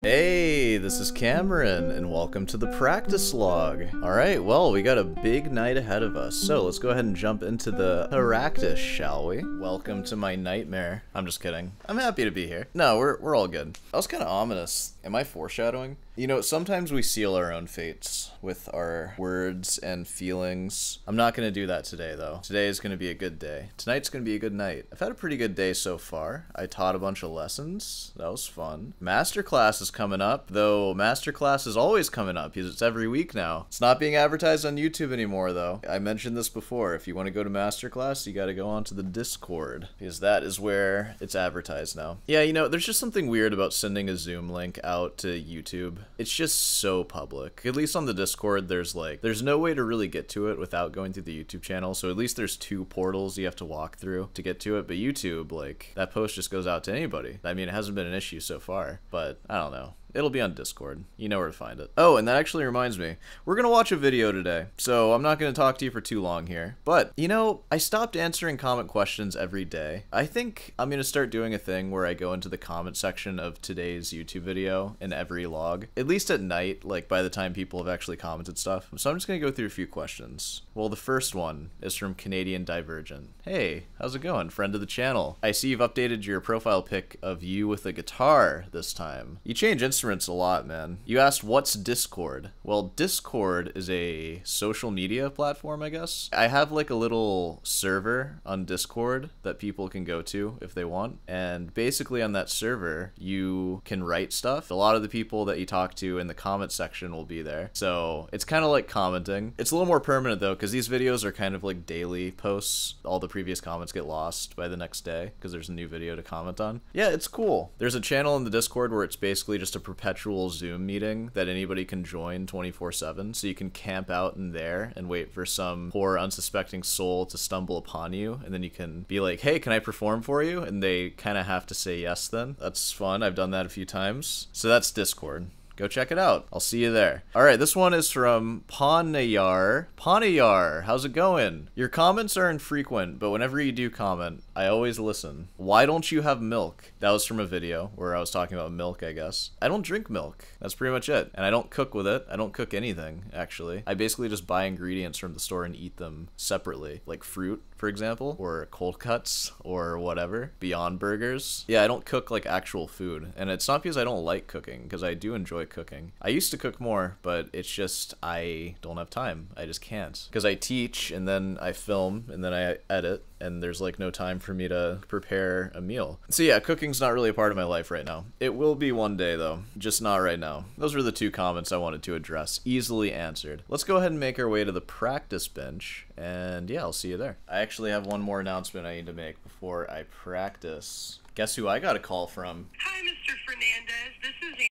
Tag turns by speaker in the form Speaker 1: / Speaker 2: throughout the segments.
Speaker 1: Hey, this is Cameron, and welcome to the practice log. Alright, well, we got a big night ahead of us, so let's go ahead and jump into the practice, shall we? Welcome to my nightmare. I'm just kidding. I'm happy to be here. No, we're all good. That was kind of ominous. Am I foreshadowing? You know, sometimes we seal our own fates with our words and feelings. I'm not going to do that today, though. Today is going to be a good day. Tonight's going to be a good night. I've had a pretty good day so far. I taught a bunch of lessons. That was fun. Masterclass is coming up, though masterclass is always coming up because it's every week now. It's not being advertised on YouTube anymore, though. I mentioned this before. If you want to go to masterclass, you got to go onto the Discord because that is where it's advertised now. Yeah, you know, there's just something weird about sending a Zoom link out to YouTube. It's just so public. At least on the Discord, there's no way to really get to it without going through the YouTube channel. So at least there's two portals you have to walk through to get to it. But YouTube, like, that post just goes out to anybody. I mean, it hasn't been an issue so far, but I don't know. It'll be on Discord. You know where to find it. Oh, and that actually reminds me. We're gonna watch a video today, so I'm not gonna talk to you for too long here. But, you know, I stopped answering comment questions every day. I think I'm gonna start doing a thing where I go into the comment section of today's YouTube video in every log. At least at night, like by the time people have actually commented stuff. So I'm just gonna go through a few questions. Well, the first one is from Canadian Divergent. Hey, how's it going? Friend of the channel. I see you've updated your profile pic of you with a guitar this time. You change instruments a lot, man. You asked what's Discord? Well, Discord is a social media platform, I guess. I have like a little server on Discord that people can go to if they want, and basically on that server you can write stuff. A lot of the people that you talk to in the comment section will be there, so it's kind of like commenting. It's a little more permanent though, because these videos are kind of like daily posts. All the previous comments get lost by the next day because there's a new video to comment on. Yeah, it's cool. There's a channel in the Discord where it's basically just a perpetual Zoom meeting that anybody can join 24/7, so you can camp out in there and wait for some poor unsuspecting soul to stumble upon you, and then you can be like, hey, can I perform for you? And they kind of have to say yes then. That's fun. I've done that a few times. So that's Discord. Go check it out. I'll see you there. All right, this one is from Panayar. Panayar, how's it going? Your comments are infrequent, but whenever you do comment, I always listen. Why don't you have milk? That was from a video where I was talking about milk, I guess. I don't drink milk. That's pretty much it. And I don't cook with it. I don't cook anything, actually. I basically just buy ingredients from the store and eat them separately, like fruit, for example, or cold cuts, or whatever. Beyond Burgers. Yeah, I don't cook like actual food. And it's not because I don't like cooking, because I do enjoy cooking. I used to cook more, but it's just I don't have time. I just can't. Because I teach, and then I film, and then I edit, and there's like no time for me to prepare a meal. So yeah, cooking's not really a part of my life right now. It will be one day though, just not right now. Those were the two comments I wanted to address. Easily answered. Let's go ahead and make our way to the practice bench, and yeah, I'll see you there. I actually have one more announcement I need to make before I practice. Guess who I got a call from?
Speaker 2: Hi, Mr. Fernandez. This is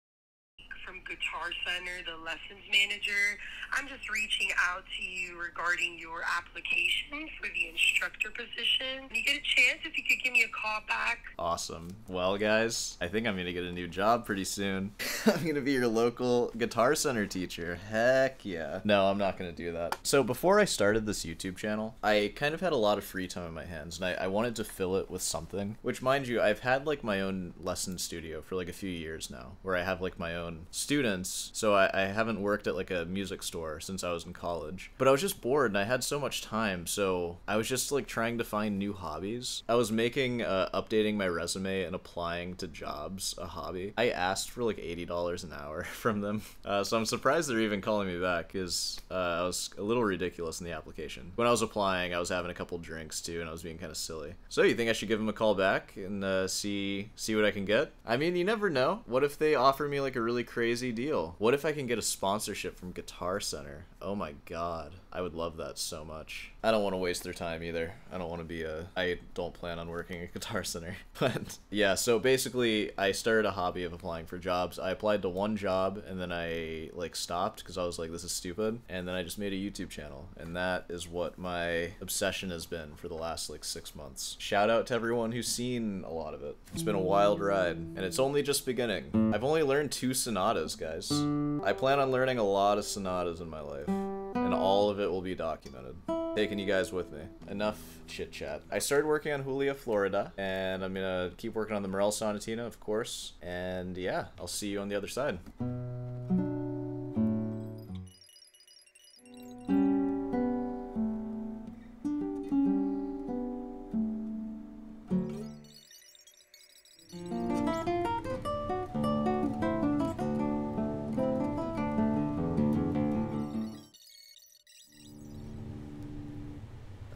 Speaker 2: from Guitar Center, the lessons manager. I'm just reaching out to you regarding your application for the instructor position. When you get a chance, if you could give me a call back.
Speaker 1: Awesome. Well, guys, I think I'm gonna get a new job pretty soon. I'm gonna be your local Guitar Center teacher. Heck yeah. No, I'm not gonna do that. So before I started this YouTube channel, I kind of had a lot of free time in my hands, and I wanted to fill it with something, which, mind you, I've had like my own lesson studio for like a few years now, where I have like my own students, so I haven't worked at like a music store since I was in college. But I was just bored and I had so much time, so I was just like trying to find new hobbies. I was making updating my resume and applying to jobs a hobby. I asked for like $80 an hour from them, so I'm surprised they're even calling me back, because I was a little ridiculous in the application. When I was applying, I was having a couple drinks too, and I was being kind of silly. So you think I should give them a call back and see what I can get? I mean, you never know. What if they offer me like a really crazy deal? What if I can get a sponsorship from Guitar Center? Oh my god, I would love that so much. I don't want to waste their time either. I don't want to be I don't plan on working at Guitar Center. But yeah, so basically I started a hobby of applying for jobs. I applied to one job and then I like stopped because I was like, this is stupid. And then I just made a YouTube channel, and that is what my obsession has been for the last like 6 months. Shout out to everyone who's seen a lot of it. It's been a wild ride, and it's only just beginning. I've only learned 2 sonatas, guys. I plan on learning a lot of sonatas in my life, and all of it will be documented. taking you guys with me. Enough chit chat. I started working on Julia Florida, and I'm gonna keep working on the Morel Sonatina, of course. And yeah, I'll see you on the other side.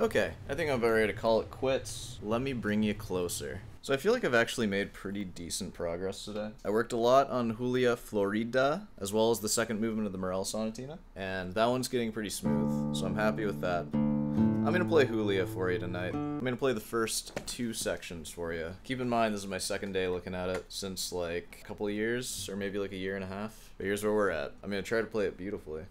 Speaker 1: Okay, I think I'm about ready to call it quits. Let me bring you closer. So I feel like I've actually made pretty decent progress today. I worked a lot on Julia Florida, as well as the second movement of the Morel Sonatina, and that one's getting pretty smooth, so I'm happy with that. I'm gonna play Julia for you tonight. I'm gonna play the first 2 sections for you. Keep in mind, this is my second day looking at it since like a couple of years, or maybe like a year and a half. But here's where we're at. I'm gonna try to play it beautifully.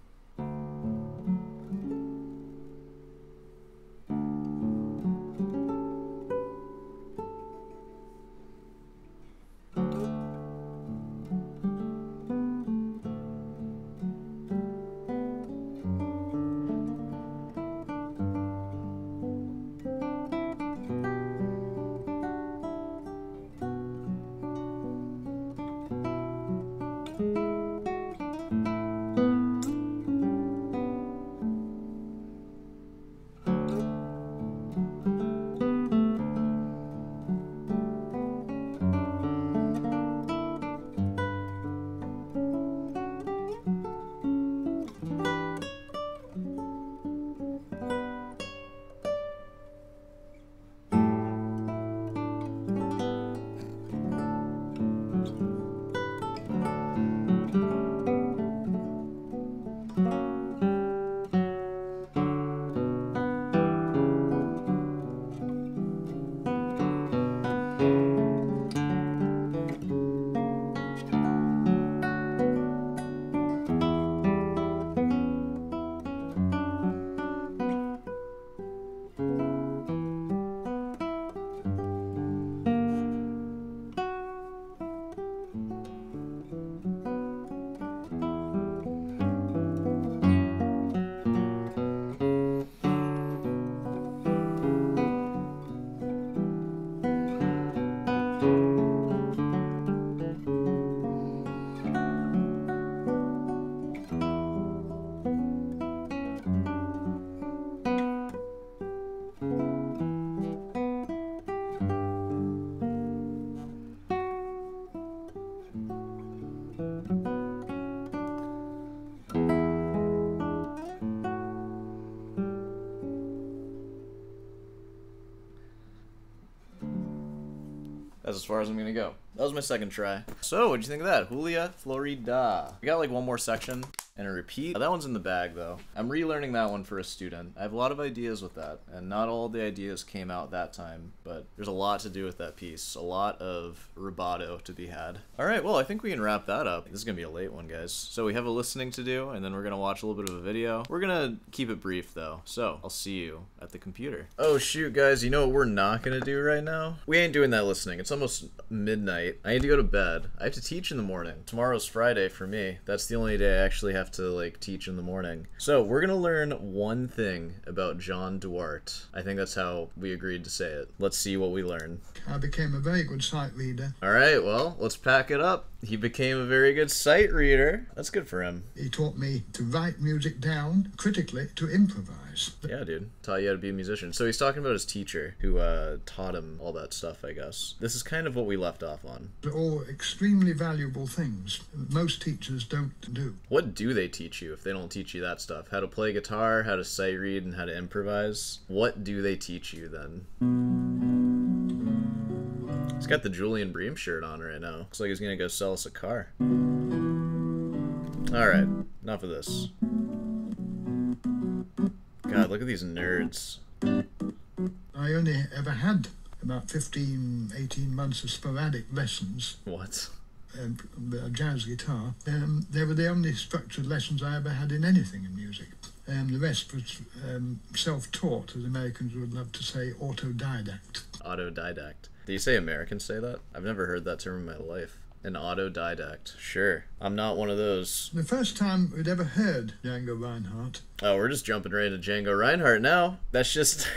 Speaker 1: That's as far as I'm gonna go. That was my second try. So, what'd you think of that? Julia Florida. We got like one more section and a repeat. That one's in the bag though. I'm relearning that one for a student. I have a lot of ideas with that, and not all the ideas came out that time, but there's a lot to do with that piece. A lot of rubato to be had. Alright, well, I think we can wrap that up. This is gonna be a late one, guys. So we have a listening to do, and then we're gonna watch a little bit of a video. We're gonna keep it brief though, so I'll see you at the computer. Oh shoot, guys, you know what we're not gonna do right now? We ain't doing that listening. It's almost midnight. I need to go to bed. I have to teach in the morning. Tomorrow's Friday for me. That's the only day I actually have to like teach in the morning. So we're gonna learn one thing about John Duarte. I think that's how we agreed to say it. Let's see what we learn.
Speaker 3: I became a very good sight reader.
Speaker 1: Alright, well, let's pack it up. He became a very good sight reader. That's good for him.
Speaker 3: He taught me to write music down, critically to improvise.
Speaker 1: Yeah, dude. Taught you how to be a musician. So he's talking about his teacher who taught him all that stuff, I guess. This is kind of what we left off on.
Speaker 3: They're all extremely valuable things most teachers don't do.
Speaker 1: What do they teach you if they don't teach you that stuff? How to play guitar, how to sight read, and how to improvise? What do they teach you then? He's got the Julian Bream shirt on right now. Looks like he's gonna go sell us a car. Alright, enough of this. God, look at these nerds.
Speaker 3: I only ever had about 15, 18 months of sporadic lessons.
Speaker 1: What?
Speaker 3: Jazz guitar. They were the only structured lessons I ever had in anything in music. The rest was self-taught, as Americans would love to say, autodidact.
Speaker 1: Autodidact. Do you say Americans say that? I've never heard that term in my life. An autodidact. Sure. I'm not one of those.
Speaker 3: The first time we'd ever heard Django Reinhardt.
Speaker 1: Oh, we're just jumping right into Django Reinhardt now. That's just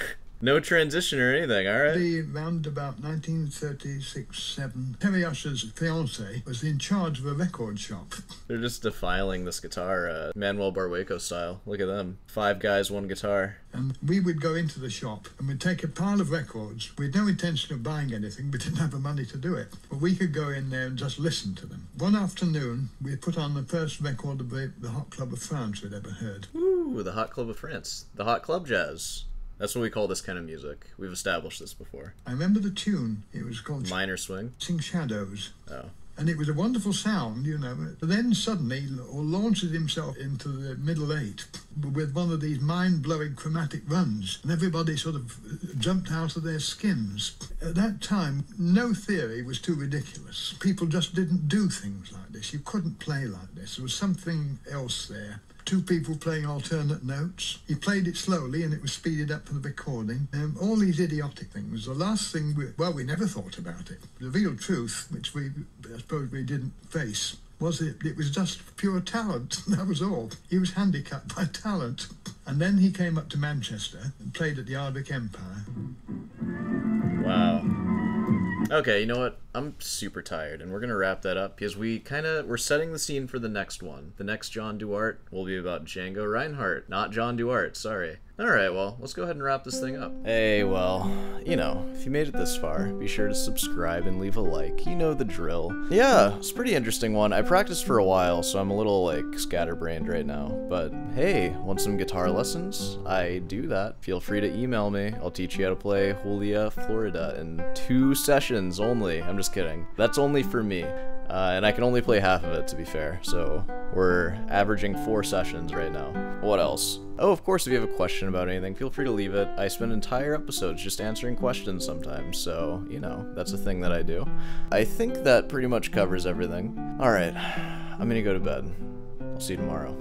Speaker 1: no transition or anything, alright?
Speaker 3: Around about 1936-7, Terry Usher's fiancée was in charge of a record shop.
Speaker 1: They're just defiling this guitar, Manuel Barrueco style. Look at them. 5 guys, 1 guitar.
Speaker 3: And we would go into the shop and we'd take a pile of records. We had no intention of buying anything. We didn't have the money to do it. But we could go in there and just listen to them. One afternoon, we put on the first record of the Hot Club of France we'd ever heard.
Speaker 1: Ooh, the Hot Club of France. The Hot Club Jazz. That's what we call this kind of music. We've established this before.
Speaker 3: I remember the tune. It was called
Speaker 1: Minor Swing.
Speaker 3: Sing Shadows.
Speaker 1: Oh.
Speaker 3: And it was a wonderful sound, you know. But then suddenly launches himself into the middle 8 with one of these mind-blowing chromatic runs. And everybody sort of jumped out of their skins. At that time, no theory was too ridiculous. People just didn't do things like this. You couldn't play like this. There was something else there. 2 people playing alternate notes. He played it slowly and it was speeded up for the recording. All these idiotic things. The last thing, we never thought about it. The real truth, which I suppose we didn't face, was it was just pure talent. That was all. He was handicapped by talent. And then he came up to Manchester and played at the Ardwick Empire.
Speaker 1: Wow. Okay, you know what? I'm super tired, and we're gonna wrap that up because we're setting the scene for the next one. The next John Duarte will be about Django Reinhardt, not John Duarte, sorry. Alright, well, let's go ahead and wrap this thing up. Hey, well, you know, if you made it this far, be sure to subscribe and leave a like. You know the drill. Yeah, it's a pretty interesting one. I practiced for a while, so I'm a little, scatterbrained right now. But, hey, want some guitar lessons? I do that. Feel free to email me. I'll teach you how to play Julia Florida in 2 sessions only. I'm just kidding. That's only for me. And I can only play half of it, to be fair, so we're averaging 4 sessions right now. What else? Oh, of course, if you have a question about anything, feel free to leave it. I spend entire episodes just answering questions sometimes, so, you know, that's a thing that I do. I think that pretty much covers everything. Alright, I'm gonna go to bed. I'll see you tomorrow.